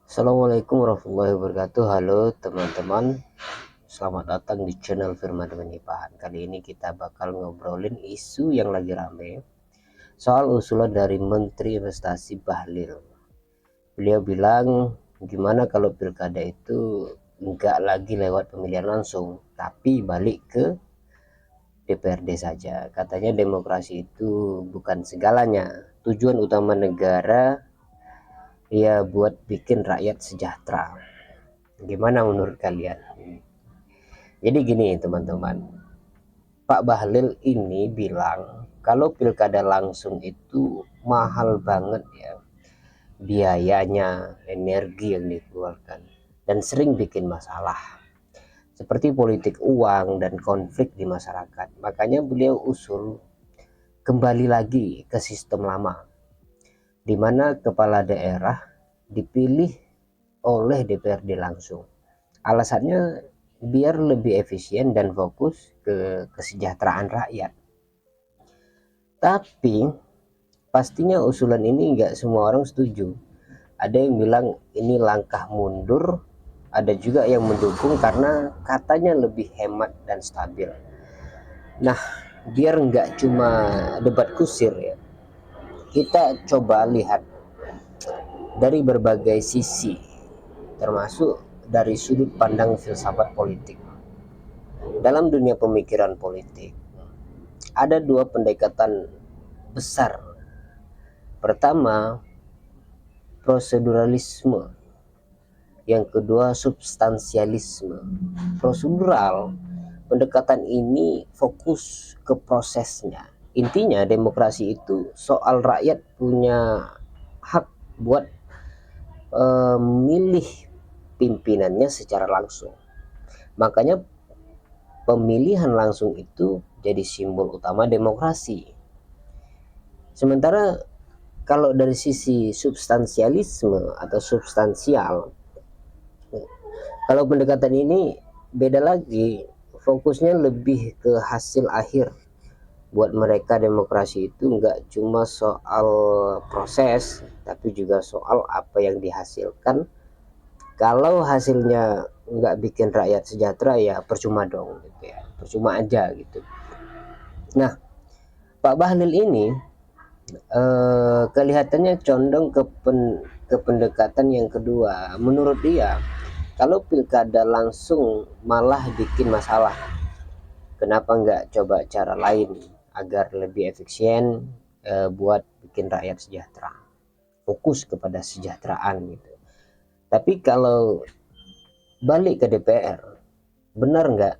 Assalamualaikum warahmatullahi wabarakatuh. Halo teman-teman, selamat datang di channel Firman Menyipahan. Kali ini kita bakal ngobrolin isu yang lagi rame soal usulan dari Menteri Investasi Bahlil. Beliau bilang gimana kalau pilkada itu enggak lagi lewat pemilihan langsung, tapi balik ke DPRD saja. Katanya demokrasi itu bukan segalanya. Tujuan utama negara ya buat bikin rakyat sejahtera. Gimana menurut kalian? Jadi gini teman-teman, Pak Bahlil ini bilang kalau pilkada langsung itu mahal banget ya biayanya, energi yang dikeluarkan, dan sering bikin masalah seperti politik uang dan konflik di masyarakat. Makanya beliau usul kembali lagi ke sistem lama, di mana kepala daerah dipilih oleh DPRD langsung. Alasannya biar lebih efisien dan fokus ke kesejahteraan rakyat. Tapi pastinya usulan ini nggak semua orang setuju. Ada yang bilang ini langkah mundur, ada juga yang mendukung karena katanya lebih hemat dan stabil. Nah, biar nggak cuma debat kusir ya, kita coba lihat dari berbagai sisi, termasuk dari sudut pandang filsafat politik. Dalam dunia pemikiran politik, ada dua pendekatan besar. Pertama, proseduralisme. Yang kedua, substansialisme. Prosedural, pendekatan ini fokus ke prosesnya. Intinya demokrasi itu soal rakyat punya hak buat milih pimpinannya secara langsung. Makanya pemilihan langsung itu jadi simbol utama demokrasi. Sementara kalau dari sisi substansialisme atau substansial, kalau pendekatan ini beda lagi, fokusnya lebih ke hasil akhir. Buat mereka demokrasi itu nggak cuma soal proses, tapi juga soal apa yang dihasilkan. Kalau hasilnya nggak bikin rakyat sejahtera ya percuma dong, gitu ya, percuma aja gitu. Nah, Pak Bahlil ini kelihatannya condong ke pendekatan yang kedua. Menurut dia, kalau pilkada langsung malah bikin masalah. Kenapa nggak coba cara lain agar lebih efisien buat bikin rakyat sejahtera? Fokus kepada kesejahteraan gitu. Tapi kalau balik ke DPR, benar nggak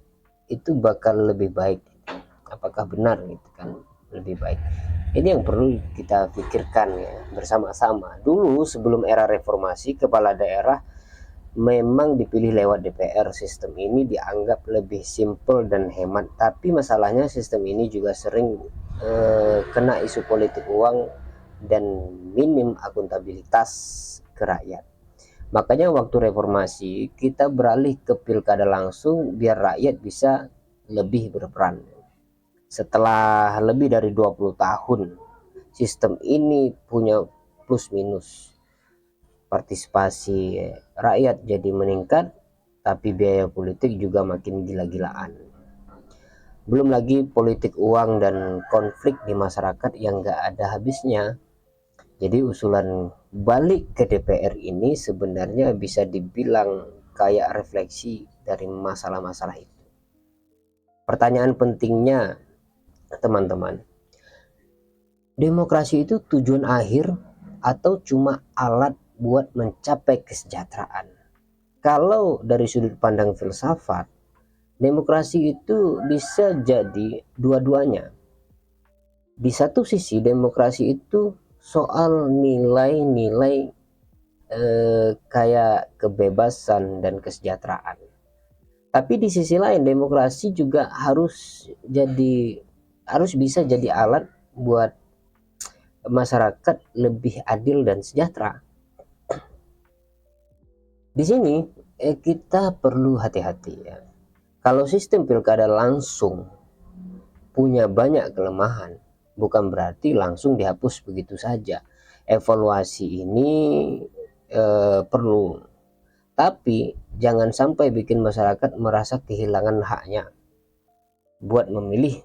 itu bakal lebih baik? Apakah benar gitu kan lebih baik? Ini yang perlu kita pikirkan ya bersama-sama. Dulu sebelum era reformasi, kepala daerah memang dipilih lewat DPR. Sistem ini dianggap lebih simpel dan hemat. Tapi masalahnya sistem ini juga sering kena isu politik uang dan minim akuntabilitas ke rakyat. Makanya waktu reformasi kita beralih ke pilkada langsung biar rakyat bisa lebih berperan. Setelah lebih dari 20 tahun, sistem ini punya plus minus. Partisipasi rakyat jadi meningkat, tapi biaya politik juga makin gila-gilaan. Belum lagi politik uang dan konflik di masyarakat yang gak ada habisnya. Jadi usulan balik ke DPR ini sebenarnya bisa dibilang kayak refleksi dari masalah-masalah itu. Pertanyaan pentingnya teman-teman, demokrasi itu tujuan akhir atau cuma alat buat mencapai kesejahteraan? Kalau dari sudut pandang filsafat, demokrasi itu bisa jadi dua-duanya. Di satu sisi demokrasi itu soal nilai-nilai kayak kebebasan dan kesejahteraan. Tapi di sisi lain demokrasi juga harus bisa jadi alat buat masyarakat lebih adil dan sejahtera. Di sini kita perlu hati-hati ya. Kalau sistem pilkada langsung punya banyak kelemahan, bukan berarti langsung dihapus begitu saja. Evaluasi ini perlu, tapi jangan sampai bikin masyarakat merasa kehilangan haknya buat memilih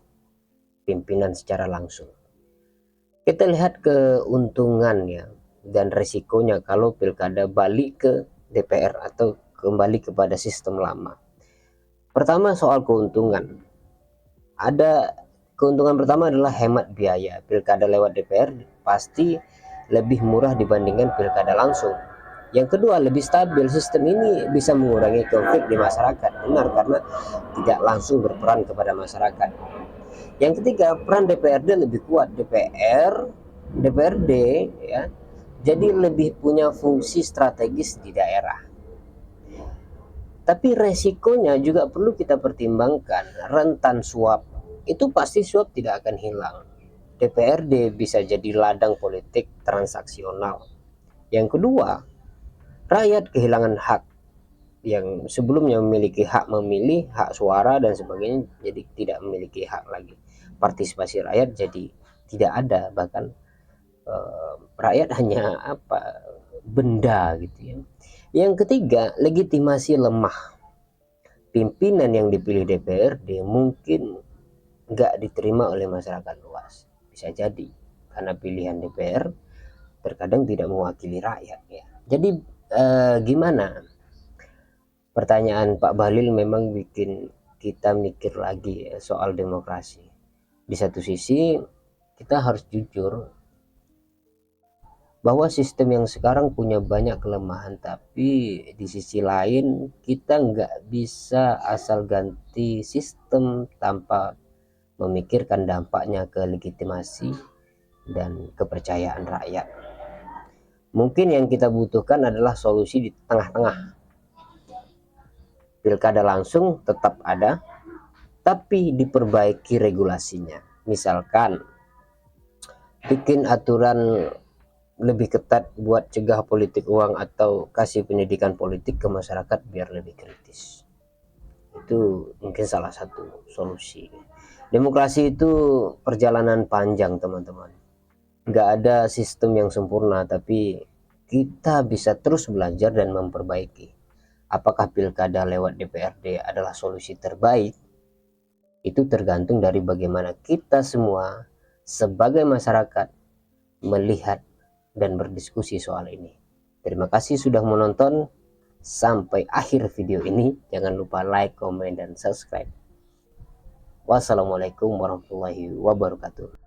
pimpinan secara langsung. Kita lihat keuntungannya dan resikonya kalau pilkada balik ke DPR atau kembali kepada sistem lama. Pertama, soal keuntungan. Ada keuntungan pertama adalah hemat biaya. Pilkada lewat DPR pasti lebih murah dibandingkan pilkada langsung. Yang kedua, lebih stabil. Sistem ini bisa mengurangi konflik di masyarakat. Benar, karena tidak langsung berperan kepada masyarakat. Yang ketiga, peran DPRD lebih kuat. DPRD ya, jadi lebih punya fungsi strategis di daerah. Tapi resikonya juga perlu kita pertimbangkan, rentan suap. Itu pasti suap tidak akan hilang. DPRD bisa jadi ladang politik transaksional. Yang kedua, rakyat kehilangan hak yang sebelumnya memiliki hak memilih, hak suara dan sebagainya, jadi tidak memiliki hak lagi. Partisipasi rakyat jadi tidak ada, bahkan rakyat hanya benda gitu ya. Yang ketiga, legitimasi lemah. Pimpinan yang dipilih DPRD mungkin nggak diterima oleh masyarakat luas. Bisa jadi karena pilihan DPR terkadang tidak mewakili rakyat ya. Jadi gimana? Pertanyaan Pak Bahlil memang bikin kita mikir lagi ya, soal demokrasi. Di satu sisi kita harus jujur bahwa sistem yang sekarang punya banyak kelemahan, tapi di sisi lain kita nggak bisa asal ganti sistem tanpa memikirkan dampaknya ke legitimasi dan kepercayaan rakyat. Mungkin yang kita butuhkan adalah solusi di tengah-tengah. Pilkada langsung tetap ada, tapi diperbaiki regulasinya. Misalkan bikin aturan lebih ketat buat cegah politik uang atau kasih pendidikan politik ke masyarakat biar lebih kritis. Itu mungkin salah satu solusi. Demokrasi itu perjalanan panjang, teman-teman. Nggak ada sistem yang sempurna, tapi kita bisa terus belajar dan memperbaiki. Apakah pilkada lewat DPRD adalah solusi terbaik? Itu tergantung dari bagaimana kita semua sebagai masyarakat melihat dan berdiskusi soal ini. Terima kasih sudah menonton sampai akhir video ini. Jangan lupa like, komen, dan subscribe. Wassalamualaikum warahmatullahi wabarakatuh.